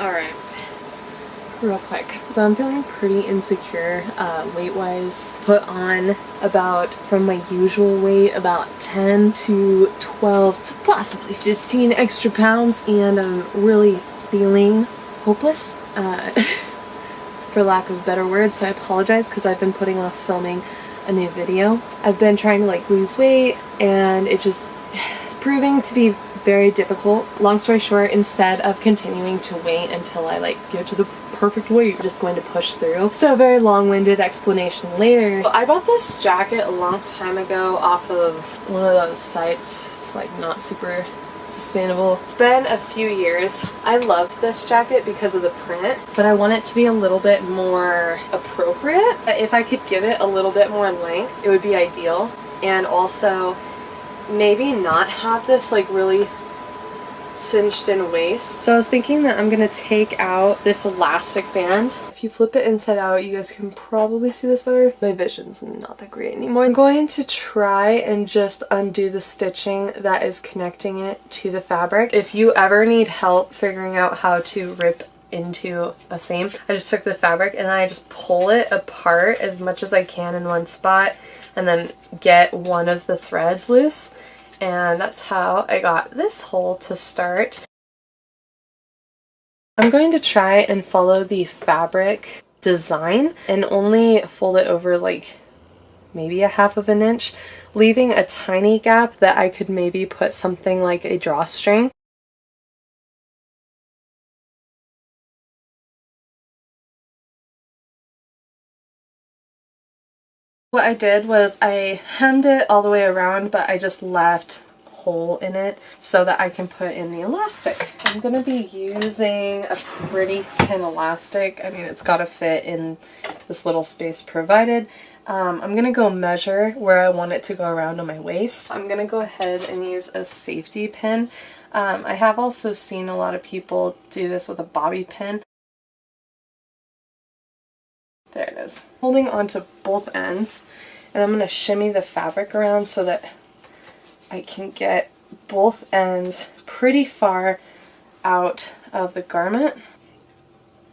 Alright, real quick. So I'm feeling pretty insecure weight-wise. Put on about, from my usual weight, about 10 to 12 to possibly 15 extra pounds, and I'm really feeling hopeless, for lack of better words, so I apologize because I've been putting off filming a new video. I've been trying to like lose weight, and it's proving to be very difficult. Long story short, instead of continuing to wait until I like get to the perfect weight, I'm just going to push through. So a very long-winded explanation later. I bought this jacket a long time ago off of one of those sites. It's like not super sustainable. It's been a few years. I loved this jacket because of the print, but I want it to be a little bit more appropriate. If I could give it a little bit more length, it would be ideal. And also maybe not have this like really cinched in waist. So I was thinking that I'm gonna take out this elastic band. If you flip it inside out, you guys can probably see this better. My vision's not that great anymore. I'm going to try and just undo the stitching that is connecting it to the fabric. If you ever need help figuring out how to rip into a seam, I just took the fabric and then I just pull it apart as much as I can in one spot and then get one of the threads loose. And that's how I got this hole to start. I'm going to try and follow the fabric design and only fold it over like maybe a half of an inch, leaving a tiny gap that I could maybe put something like a drawstring. What I did was I hemmed it all the way around, but I just left a hole in it so that I can put in the elastic. I'm going to be using a pretty thin elastic. I mean, it's got to fit in this little space provided. I'm going to go measure where I want it to go around on my waist. I'm going to go ahead and use a safety pin. I have also seen a lot of people do this with a bobby pin. There it is. Holding onto both ends, and I'm going to shimmy the fabric around so that I can get both ends pretty far out of the garment.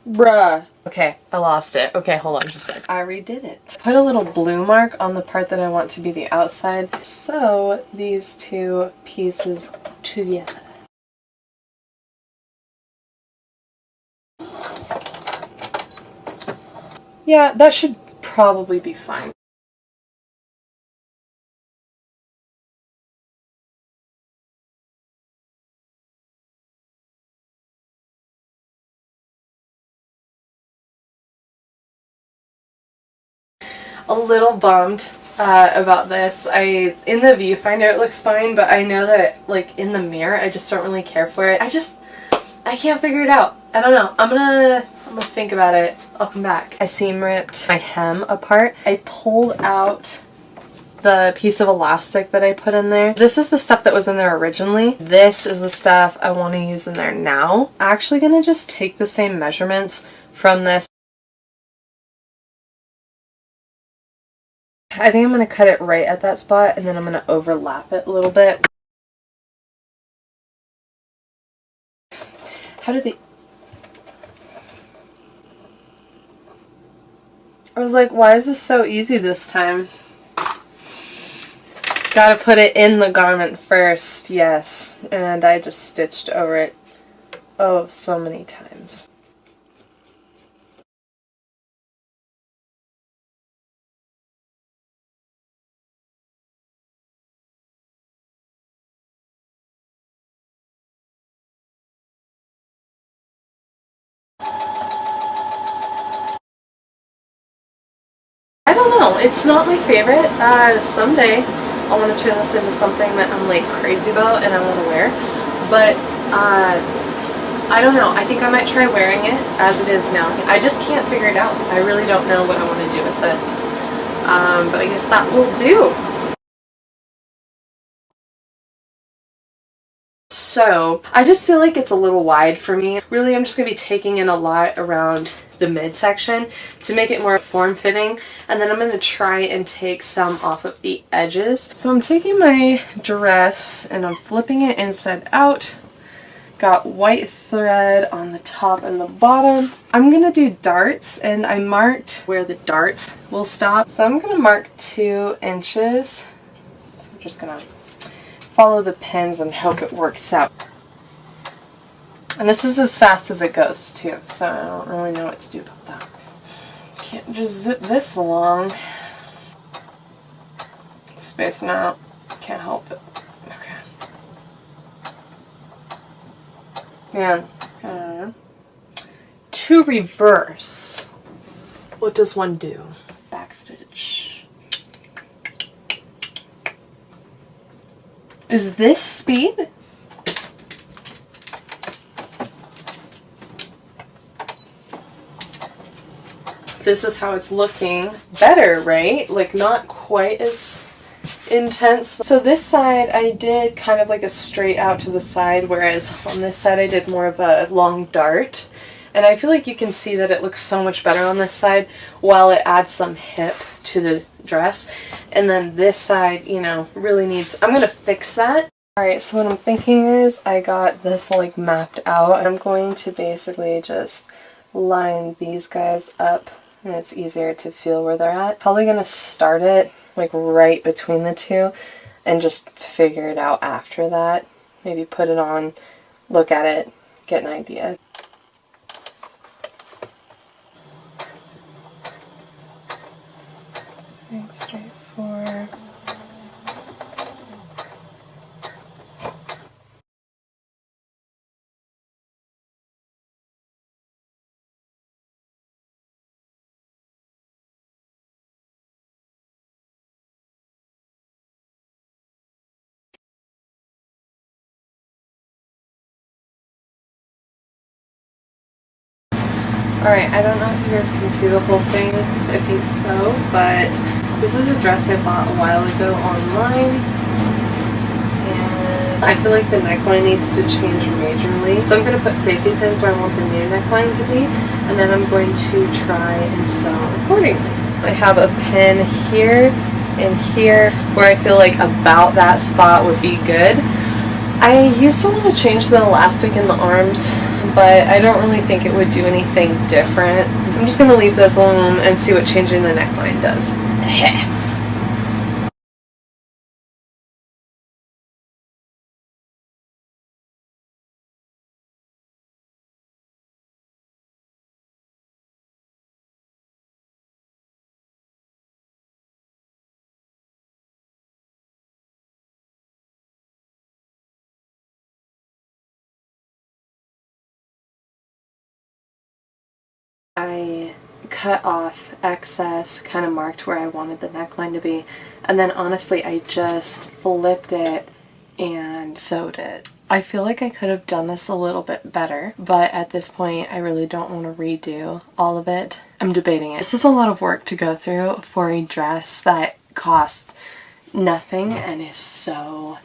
Bruh. Okay, I lost it. Okay, hold on just a sec. I redid it. Put a little blue mark on the part that I want to be the outside. Sew these two pieces together. Yeah, that should probably be fine. A little bummed about this. In the viewfinder it looks fine, but I know that like in the mirror I just don't really care for it. I can't figure it out. I don't know. I'm gonna think about it. I'll come back. I seam ripped my hem apart. I pulled out the piece of elastic that I put in there. This is the stuff that was in there originally. This is the stuff I want to use in there now. I'm actually gonna just take the same measurements from this. I think I'm gonna cut it right at that spot, and then I'm gonna overlap it a little bit. How did they... I was like, why is this so easy this time? Gotta put it in the garment first, yes. And I just stitched over it, oh, so many times. I don't know, it's not my favorite. Someday I want to turn this into something that I'm like crazy about and I want to wear, but I don't know. I think I might try wearing it as it is now. I just can't figure it out. I really don't know what I want to do with this, but I guess that will do. So I just feel like it's a little wide for me. Really, I'm just going to be taking in a lot around the midsection to make it more form-fitting, and then I'm going to try and take some off of the edges. So I'm taking my dress and I'm flipping it inside out, Got white thread on the top and the bottom. I'm gonna do darts, and I marked where the darts will stop. So I'm gonna mark 2 inches. I'm just gonna follow the pins and hope it works out. And this is as fast as it goes too, so I don't really know what to do about that. Can't just zip this along. Spacing out. Can't help it. Okay. Yeah. To reverse, what does one do? Backstitch. Is this speed? This is how it's looking. Better, right? Like not quite as intense. So this side I did kind of like a straight out to the side, whereas on this side I did more of a long dart. And I feel like you can see that it looks so much better on this side while it adds some hip to the dress. And then this side, you know, really needs, I'm going to fix that. Alright, so what I'm thinking is I got this like mapped out. I'm going to basically just line these guys up, and it's easier to feel where they're at. Probably going to start it like right between the two and just figure it out after that. Maybe put it on, look at it, get an idea. Straightforward. Alright, I don't know if you guys can see the whole thing. I think so, but this is a dress I bought a while ago online, and I feel like the neckline needs to change majorly. So I'm going to put safety pins where I want the new neckline to be, and then I'm going to try and sew accordingly. I have a pin here and here where I feel like about that spot would be good. I used to want to change the elastic in the arms, but I don't really think it would do anything different. I'm just going to leave this alone and see what changing the neckline does. I cut off excess, kind of marked where I wanted the neckline to be, and then honestly I just flipped it and sewed it. I feel like I could have done this a little bit better, but at this point I really don't want to redo all of it. I'm debating it. This is a lot of work to go through for a dress that costs nothing and is so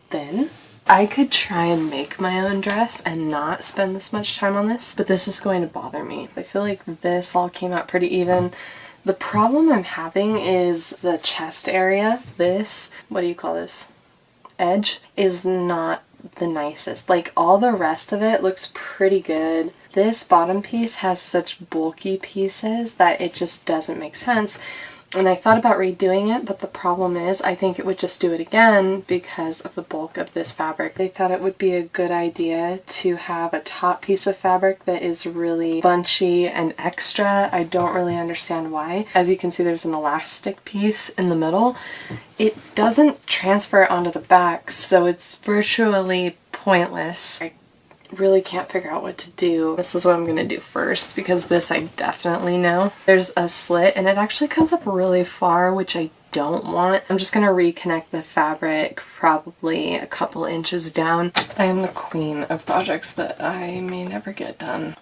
thin. I could try and make my own dress and not spend this much time on this, but this is going to bother me. I feel like this all came out pretty even. The problem I'm having is the chest area. This, what do you call this? Edge is not the nicest. Like all the rest of it looks pretty good. This bottom piece has such bulky pieces that it just doesn't make sense. And I thought about redoing it, but the problem is I think it would just do it again because of the bulk of this fabric. I thought it would be a good idea to have a top piece of fabric that is really bunchy and extra. I don't really understand why. As you can see, there's an elastic piece in the middle. It doesn't transfer onto the back, so it's virtually pointless. I really can't figure out what to do. This is what I'm gonna do first because this I definitely know. There's a slit and it actually comes up really far, which I don't want. I'm just gonna reconnect the fabric probably a couple inches down. I am the queen of projects that I may never get done.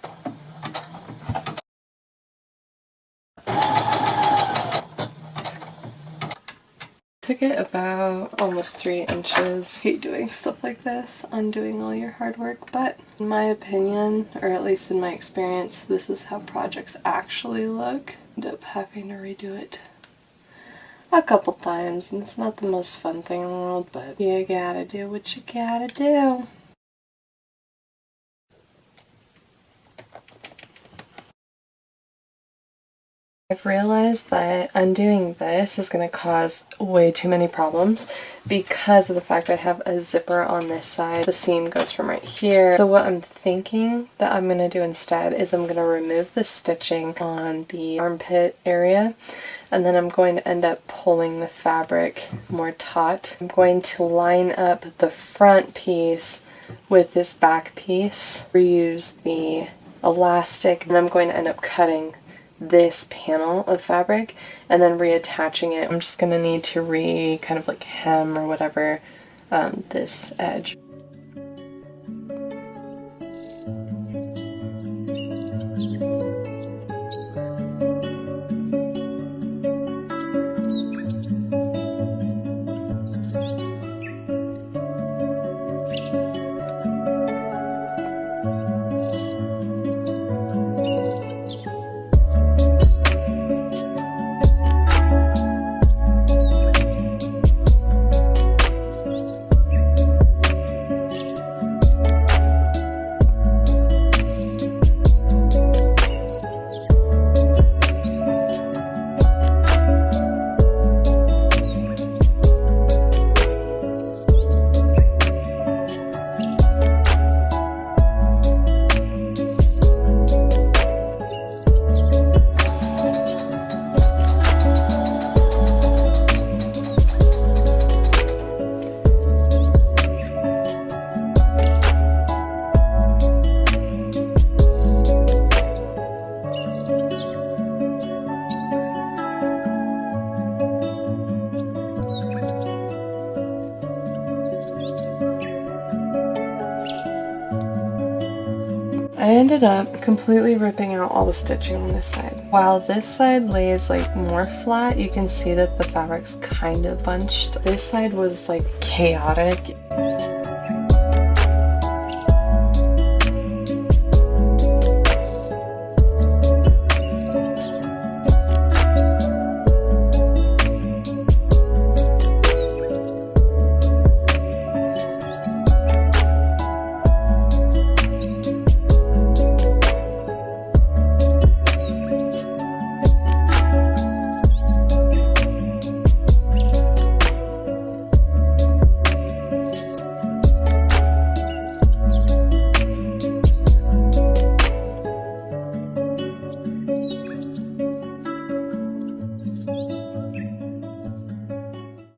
Took it about almost 3 inches. I hate doing stuff like this, undoing all your hard work, but in my opinion, or at least in my experience, this is how projects actually look. End up having to redo it a couple times, and it's not the most fun thing in the world, but you gotta do what you gotta do. I've realized that undoing this is going to cause way too many problems because of the fact I have a zipper on this side. The seam goes from right here. So what I'm thinking that I'm going to do instead is I'm going to remove the stitching on the armpit area, and then I'm going to end up pulling the fabric more taut. I'm going to line up the front piece with this back piece, reuse the elastic, and I'm going to end up cutting this panel of fabric and then reattaching it. I'm just going to need to kind of like hem or whatever this edge. I ended up completely ripping out all the stitching on this side. While this side lays like more flat, you can see that the fabric's kind of bunched. This side was like chaotic.